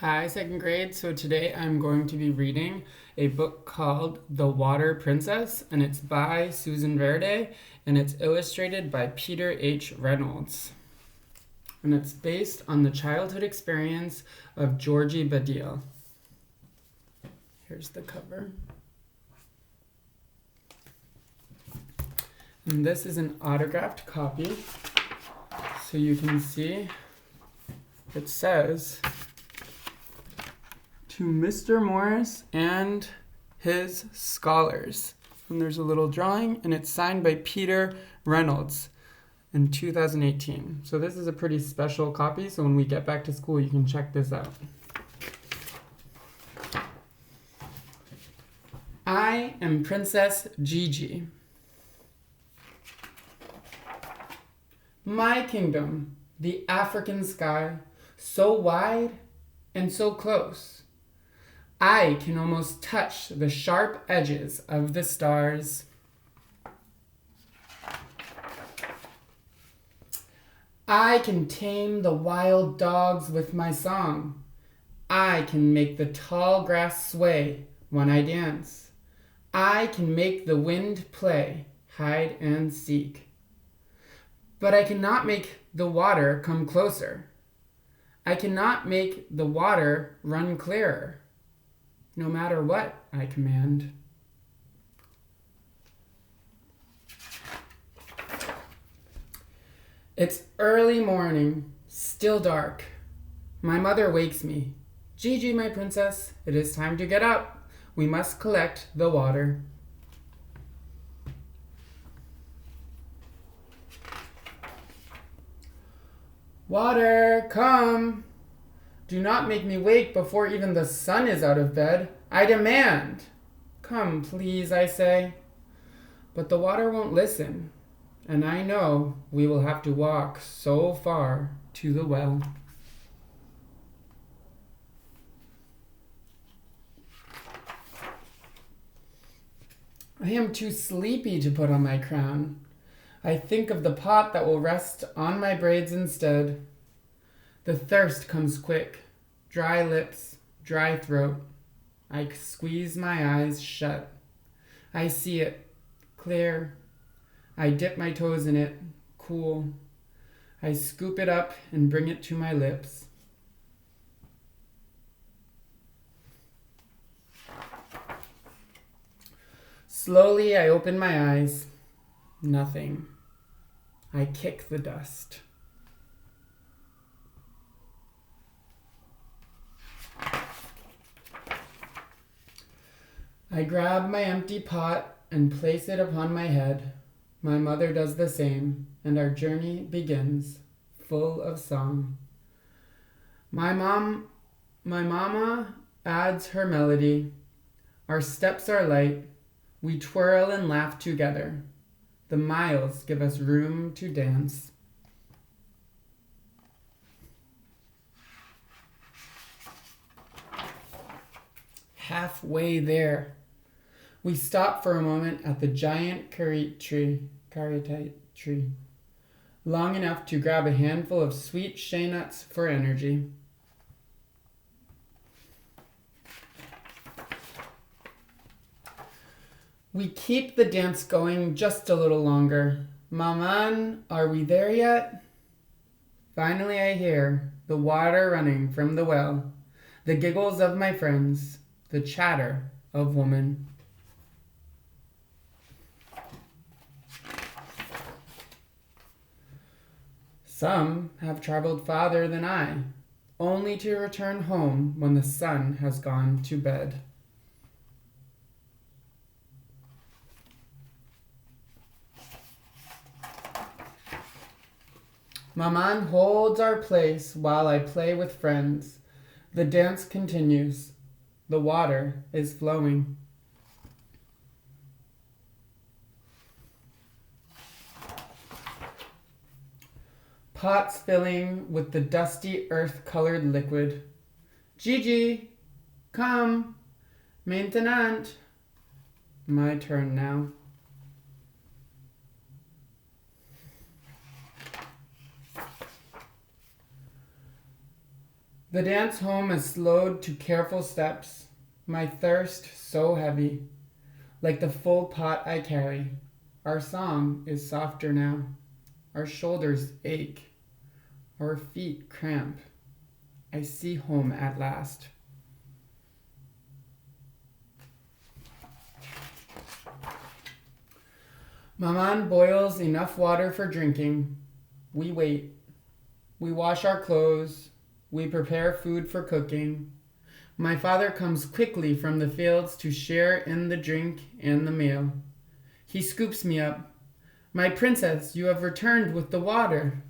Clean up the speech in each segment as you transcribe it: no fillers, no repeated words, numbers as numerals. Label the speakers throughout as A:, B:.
A: Hi, second grade. So today I'm going to be reading a book called The Water Princess, and it's by Susan Verde, and it's illustrated by Peter H. Reynolds. And it's based on the childhood experience of Georgie Badiel. Here's the cover. And this is an autographed copy. So you can see it says, "To Mr. Morris and his scholars." And there's a little drawing, and it's signed by Peter Reynolds in 2018. So this is a pretty special copy, so when we get back to school, you can check this out. I am Princess Georgie. My kingdom, the African sky, so wide and so close. I can almost touch the sharp edges of the stars. I can tame the wild dogs with my song. I can make the tall grass sway when I dance. I can make the wind play hide and seek. But I cannot make the water come closer. I cannot make the water run clearer, no matter what I command. It's early morning, still dark. My mother wakes me. "Georgie, my princess, it is time to get up. We must collect the water." "Water, come. Do not make me wake before even the sun is out of bed. I demand. Come, please, I say." But the water won't listen, and I know we will have to walk so far to the well. I am too sleepy to put on my crown. I think of the pot that will rest on my braids instead. The thirst comes quick, dry lips, dry throat. I squeeze my eyes shut. I see it, clear. I dip my toes in it, cool. I scoop it up and bring it to my lips. Slowly I open my eyes. Nothing. I kick the dust. I grab my empty pot and place it upon my head. My mother does the same, and our journey begins, full of song. My mama adds her melody. Our steps are light. We twirl and laugh together. The miles give us room to dance. Halfway there, we stop for a moment at the giant caritite tree, long enough to grab a handful of sweet shea nuts for energy. We keep the dance going just a little longer. "Maman, are we there yet?" Finally I hear the water running from the well, the giggles of my friends, the chatter of woman. Some have traveled farther than I, only to return home when the sun has gone to bed. Maman holds our place while I play with friends. The dance continues. The water is flowing. Pots filling with the dusty earth-colored liquid. "Georgie, come. Maintenant." My turn now. The dance home is slowed to careful steps, my thirst so heavy, like the full pot I carry. Our song is softer now. Our shoulders ache. Our feet cramp. I see home at last. Maman boils enough water for drinking. We wait. We wash our clothes. We prepare food for cooking. My father comes quickly from the fields to share in the drink and the meal. He scoops me up. My princess, you have returned with the water.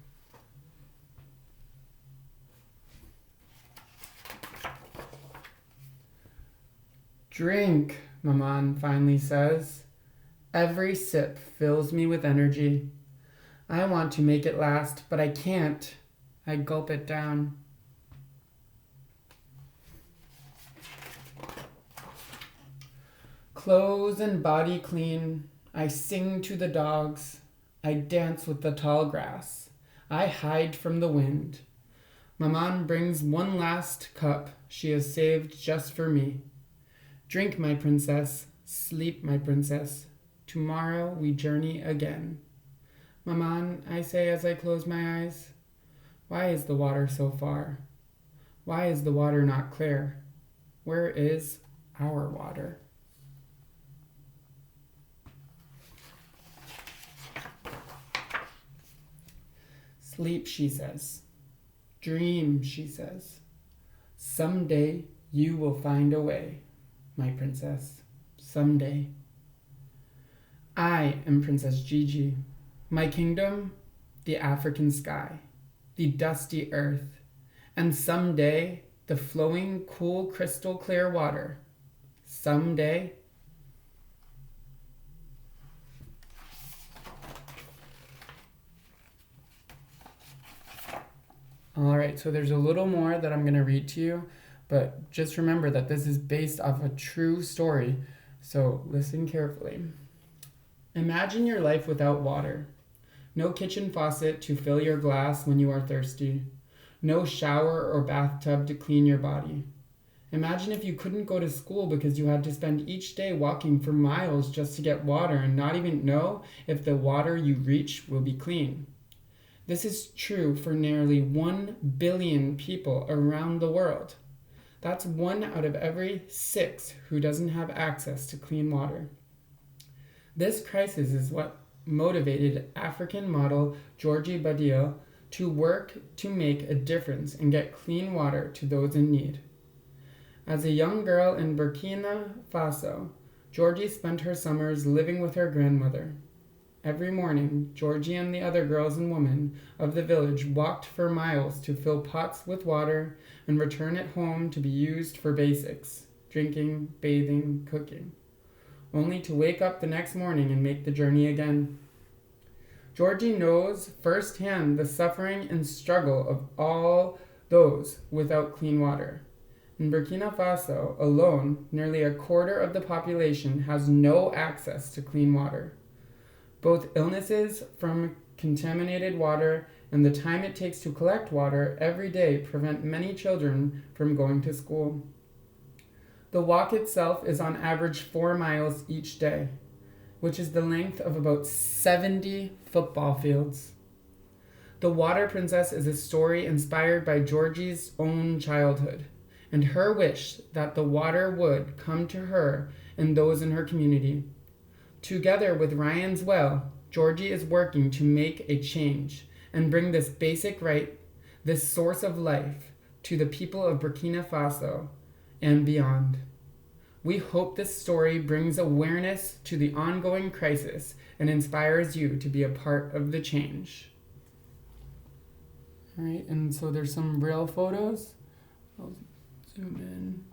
A: Drink, Maman finally says. Every sip fills me with energy. I want to make it last, but I can't. I gulp it down. Clothes and body clean, I sing to the dogs. I dance with the tall grass. I hide from the wind. Maman brings one last cup she has saved just for me. Drink, my princess. Sleep, my princess. Tomorrow we journey again. Maman, I say as I close my eyes, why is the water so far? Why is the water not clear? Where is our water? Sleep, she says. Dream, she says. Someday you will find a way, my princess. Someday. I am Princess Gigi. My kingdom, the African sky, the dusty earth, and someday the flowing, cool, crystal clear water. Someday. All right, so there's a little more that I'm going to read to you, but just remember that this is based off a true story, so listen carefully. Imagine your life without water. No kitchen faucet to fill your glass when you are thirsty. No shower or bathtub to clean your body. Imagine if you couldn't go to school because you had to spend each day walking for miles just to get water and not even know if the water you reach will be clean. This is true for nearly 1 billion people around the world. That's 1 out of every 6 who doesn't have access to clean water. This crisis is what motivated African model Georgie Badiel to work to make a difference and get clean water to those in need. As a young girl in Burkina Faso, Georgie spent her summers living with her grandmother. Every morning, Georgie and the other girls and women of the village walked for miles to fill pots with water and return it home to be used for basics, drinking, bathing, cooking, only to wake up the next morning and make the journey again. Georgie knows firsthand the suffering and struggle of all those without clean water. In Burkina Faso alone, nearly a quarter of the population has no access to clean water. Both illnesses from contaminated water and the time it takes to collect water every day prevent many children from going to school. The walk itself is on average 4 miles each day, which is the length of about 70 football fields. The Water Princess is a story inspired by Georgie's own childhood and her wish that the water would come to her and those in her community. Together with Ryan's Well, Georgie is working to make a change and bring this basic right, this source of life, to the people of Burkina Faso and beyond. We hope this story brings awareness to the ongoing crisis and inspires you to be a part of the change. All right, and so there's some real photos. I'll zoom in.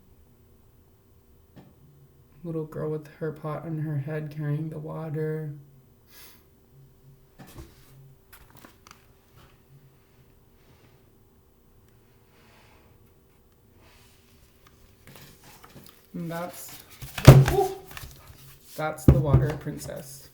A: Little girl with her pot on her head carrying the water. And that's the Water Princess.